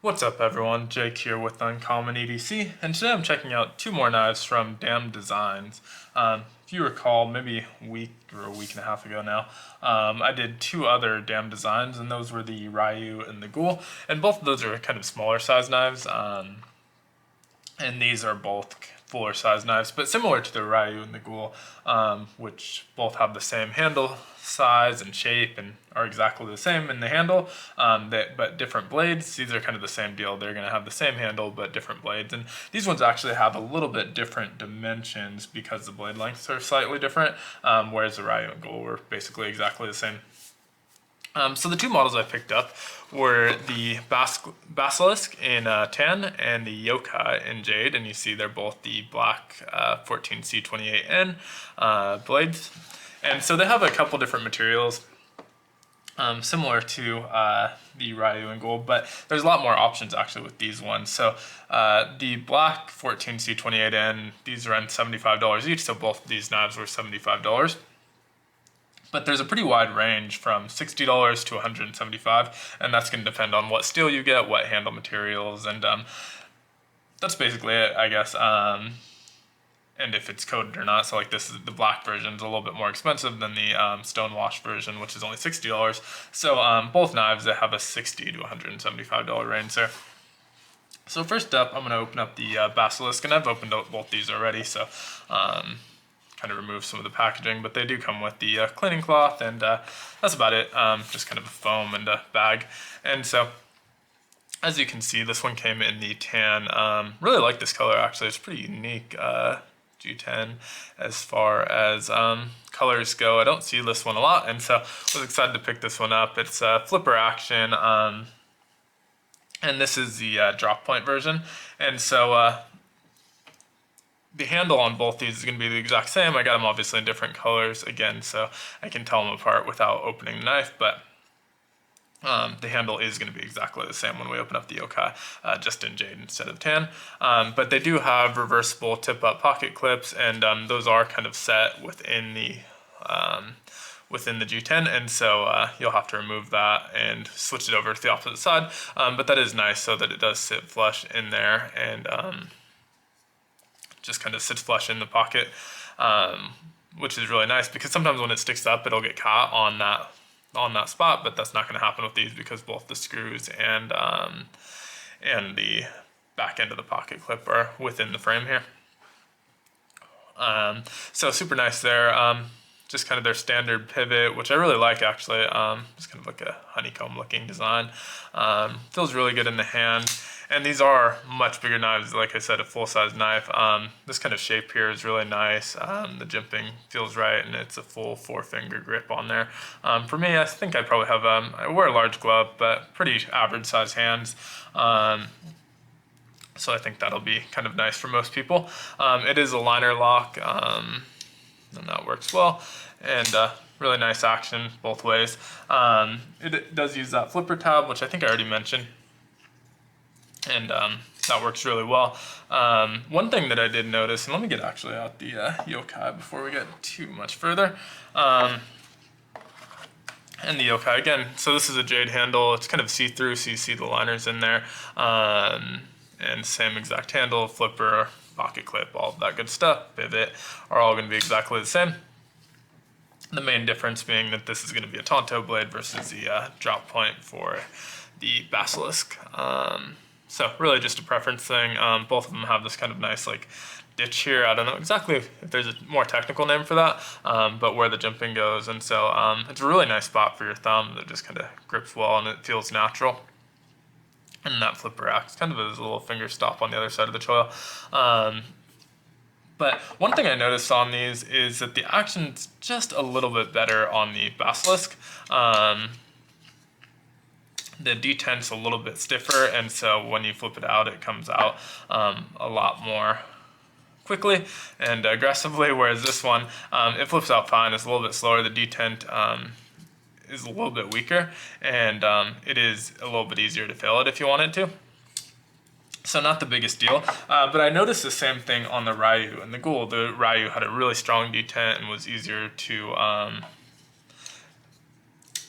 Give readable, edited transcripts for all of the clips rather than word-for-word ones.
What's up everyone, Jake here with Uncommon EDC, and today I'm checking out two more knives from Damn Designs. If you recall, maybe a week or a week and a half ago now, I did two other Damn Designs, and those were the Ryu and the Ghoul, and both of those are kind of smaller size knives, and these are both fuller size knives, but similar to the Ryu and the Ghoul, which both have the same handle size and shape and are exactly the same in the handle, but different blades. These are kind of the same deal. They're going to have the same handle but different blades, and these ones actually have a little bit different dimensions because the blade lengths are slightly different, whereas the Ryu and Ghoul were basically exactly the same. So the two models I picked up were the Basilisk in tan and the Yokai in jade, and you see they're both the black 14C28N blades. And so they have a couple different materials similar to the Ryu and Ghoul, but there's a lot more options actually with these ones. So the black 14C28N, these run $75 each, so both of these knives were $75. But there's a pretty wide range from $60 to $175, and that's going to depend on what steel you get, what handle materials, and that's basically it, I guess. And if it's coated or not. So like this is the black version is a little bit more expensive than the stonewash version, which is only $60. So both knives that have a $60 to $175 range there. So first up, I'm going to open up the Basilisk, and I've opened up both these already, so kind of remove some of the packaging, but they do come with the cleaning cloth, and that's about it. Just kind of a foam and a bag. And so as you can see, this one came in the tan. Really like this color actually. It's pretty unique G10 as far as colors go. I don't see this one a lot, and so I was excited to pick this one up. It's flipper action, and this is the drop point version, and so the handle on both these is going to be the exact same. I got them obviously in different colors again, so I can tell them apart without opening the knife, but the handle is going to be exactly the same when we open up the Yokai, just in jade instead of tan. But they do have reversible tip-up pocket clips, and those are kind of set within the G10, and so you'll have to remove that and switch it over to the opposite side. But that is nice so that it does sit flush in there, and just kind of sits flush in the pocket, which is really nice because sometimes when it sticks up, it'll get caught on that spot, but that's not going to happen with these because both the screws and the back end of the pocket clip are within the frame here. So super nice there. Just kind of their standard pivot, which I really like actually. Just kind of like a honeycomb looking design. Feels really good in the hand. And these are much bigger knives, like I said, a full-size knife. This kind of shape here is really nice. The jimping feels right, and it's a full 4-finger grip on there. For me, I think I probably have, I wear a large glove, but pretty average size hands. So I think that'll be kind of nice for most people. It is a liner lock, and that works well. And really nice action both ways. It does use that flipper tab, which I think I already mentioned. And that works really well. One thing that I did notice, and let me get actually out the Yokai before we get too much further. And the Yokai again, so this is a jade handle. It's kind of see-through, so you see the liners in there. And same exact handle, flipper, pocket clip, all of that good stuff, pivot, are all going to be exactly the same. The main difference being that this is going to be a Tanto blade versus the drop point for the Basilisk. So really just a preference thing. Both of them have this kind of nice like ditch here. I don't know exactly if there's a more technical name for that, but where the jimping goes. And so it's a really nice spot for your thumb that just kind of grips well and it feels natural. And that flipper acts kind of as a little finger stop on the other side of the choil. But one thing I noticed on these is that the action's just a little bit better on the Basilisk. The detent's a little bit stiffer, and so when you flip it out, it comes out a lot more quickly and aggressively, whereas this one, it flips out fine. It's a little bit slower. The detent is a little bit weaker, and it is a little bit easier to fill it if you wanted to. So not the biggest deal, but I noticed the same thing on the Ryu and the Ghoul. The Ryu had a really strong detent and was easier to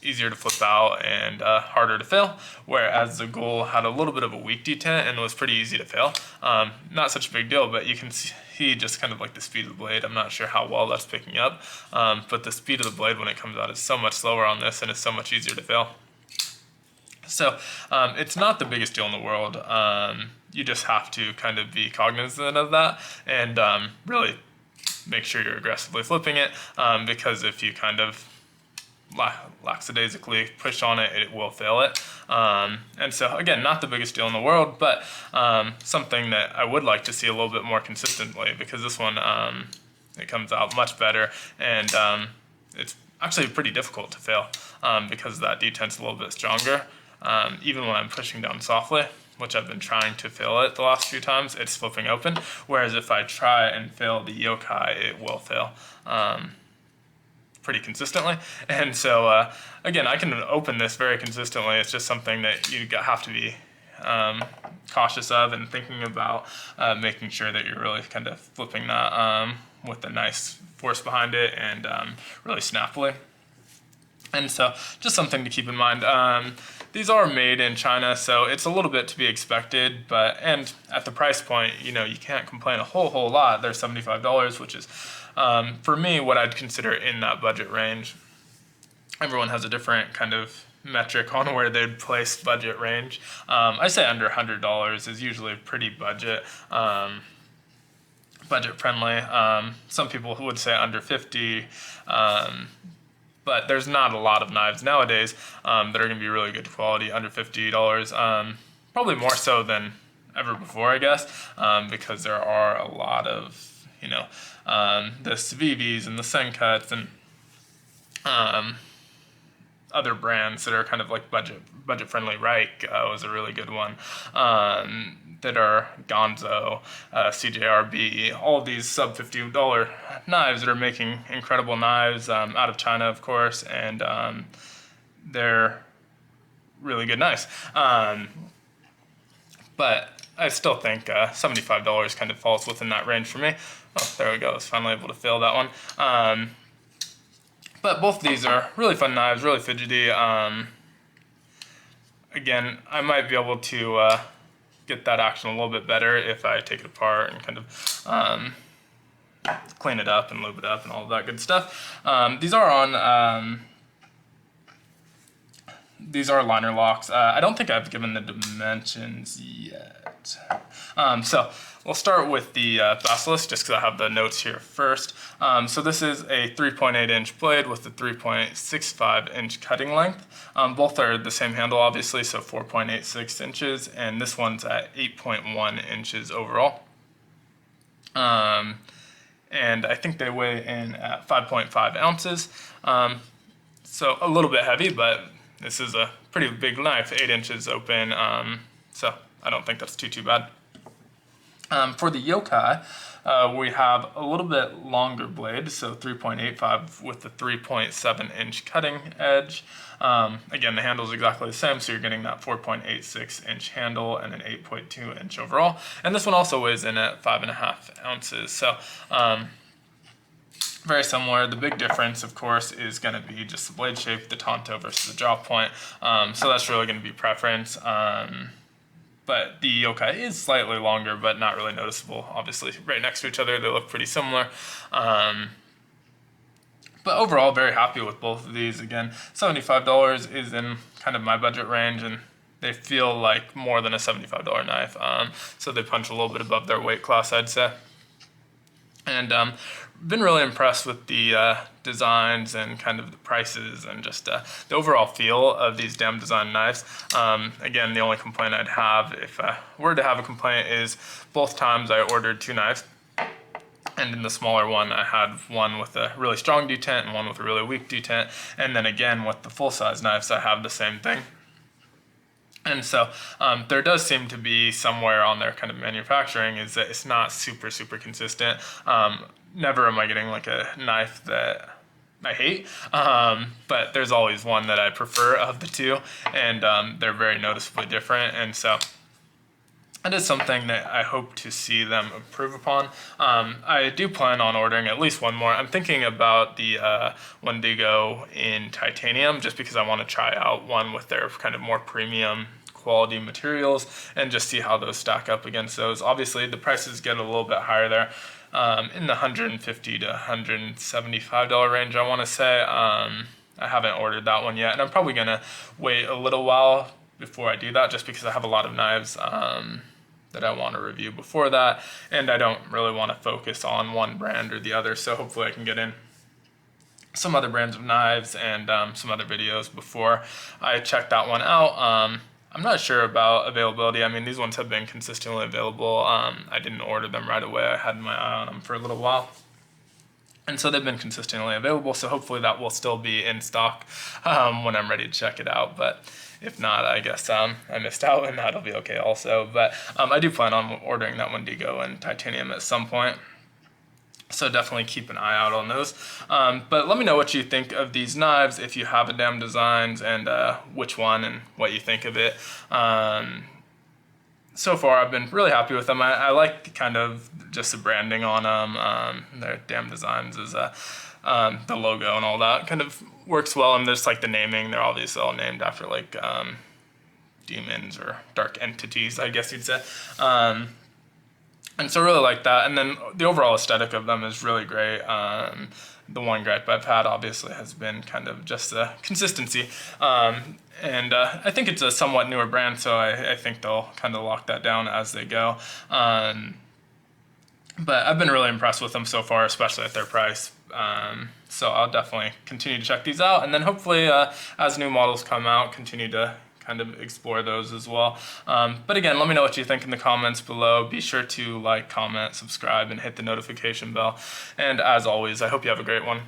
easier to flip out and harder to fail, whereas the Ghoul had a little bit of a weak detent and was pretty easy to fail. Not such a big deal, but you can see just kind of like the speed of the blade. I'm not sure how well that's picking up, but the speed of the blade when it comes out is so much slower on this, and it's so much easier to fail. So it's not the biggest deal in the world. You just have to kind of be cognizant of that and really make sure you're aggressively flipping it, because if you kind of lackadaisically push on it, it will fail it. And so again, not the biggest deal in the world, but something that I would like to see a little bit more consistently, because this one, it comes out much better, and it's actually pretty difficult to fail because that detent's a little bit stronger. Even when I'm pushing down softly, which I've been trying to fail it the last few times, it's flipping open. Whereas if I try and fail the yokai, it will fail pretty consistently. And so again, I can open this very consistently. It's just something that you have to be cautious of and thinking about, making sure that you're really kind of flipping that with a nice force behind it and really snappily. And so just something to keep in mind. These are made in China, so it's a little bit to be expected, and at the price point, you can't complain a whole lot. They're $75, which is, for me, what I'd consider in that budget range. Everyone has a different kind of metric on where they'd place budget range. I say under $100 is usually pretty budget friendly. Some people would say under 50. But there's not a lot of knives nowadays that are going to be really good quality under $50. Probably more so than ever before, I guess, because there are a lot of, the Sandviks and the Sencuts and other brands that are kind of like budget friendly. Reich was a really good one. That are Gonzo, CJRB, all of these sub $50 knives that are making incredible knives out of China, of course, and they're really good knives. But I still think $75 kind of falls within that range for me. Oh, there we go. I was finally able to fail that one. But both of these are really fun knives, really fidgety. Again, I might be able to get that action a little bit better if I take it apart and kind of clean it up and lube it up and all of that good stuff. These are liner locks. I don't think I've given the dimensions yet. So we'll start with the Basilisk, just because I have the notes here first. So this is a 3.8 inch blade with a 3.65 inch cutting length. Both are the same handle, obviously, so 4.86 inches, and this one's at 8.1 inches overall. And I think they weigh in at 5.5 ounces. So a little bit heavy, but this is a pretty big knife, 8 inches open, so I don't think that's too bad. For the yokai, we have a little bit longer blade, so 3.85 with the 3.7 inch cutting edge. Again, the handle is exactly the same, so you're getting that 4.86 inch handle and an 8.2 inch overall. And this one also weighs in at 5.5 ounces. So very similar. The big difference, of course, is going to be just the blade shape, the Tanto versus the drop point. So that's really going to be preference. But the yokai is slightly longer, but not really noticeable. Obviously, right next to each other, they look pretty similar. But overall, very happy with both of these. Again, $75 is in kind of my budget range, and they feel like more than a $75 knife. So they punch a little bit above their weight class, I'd say. And been really impressed with the designs and kind of the prices and just the overall feel of these Dam Design knives. Again, the only complaint I'd have, if I were to have a complaint, is both times I ordered two knives. And in the smaller one, I had one with a really strong detent and one with a really weak detent. And then again, with the full-size knives, I have the same thing. And so there does seem to be somewhere on their kind of manufacturing is that it's not super consistent. Never am I getting like a knife that I hate, but there's always one that I prefer of the two, and they're very noticeably different. And so It is something that I hope to see them improve upon. I do plan on ordering at least one more. I'm thinking about the Wendigo in titanium, just because I want to try out one with their kind of more premium quality materials and just see how those stack up against those. Obviously, the prices get a little bit higher there, in the $150 to $175 range, I want to say. I haven't ordered that one yet, and I'm probably going to wait a little while before I do that, just because I have a lot of knives that I want to review before that, and I don't really want to focus on one brand or the other, so hopefully I can get in some other brands of knives and some other videos before I check that one out. I'm not sure about availability. I mean, these ones have been consistently available. I didn't order them right away. I had my eye on them for a little while. And so they've been consistently available, so hopefully that will still be in stock when I'm ready to check it out. But if not, I guess I missed out, and that'll be okay also. But I do plan on ordering that Wendigo in titanium at some point. So definitely keep an eye out on those. But let me know what you think of these knives, if you have a Damn Designs, and which one and what you think of it. So far, I've been really happy with them. I like kind of just the branding on them. Their Damn Designs is the logo and all that kind of works well. And there's like the naming. They're obviously all named after like demons or dark entities, I guess you'd say. And so I really like that. And then the overall aesthetic of them is really great. The one gripe I've had obviously has been kind of just the consistency. And I think it's a somewhat newer brand, so I think they'll kind of lock that down as they go. But I've been really impressed with them so far, especially at their price. So I'll definitely continue to check these out. And then hopefully as new models come out, continue to kind of explore those as well. But again, let me know what you think in the comments below. Be sure to like, comment, subscribe, and hit the notification bell. And as always, I hope you have a great one.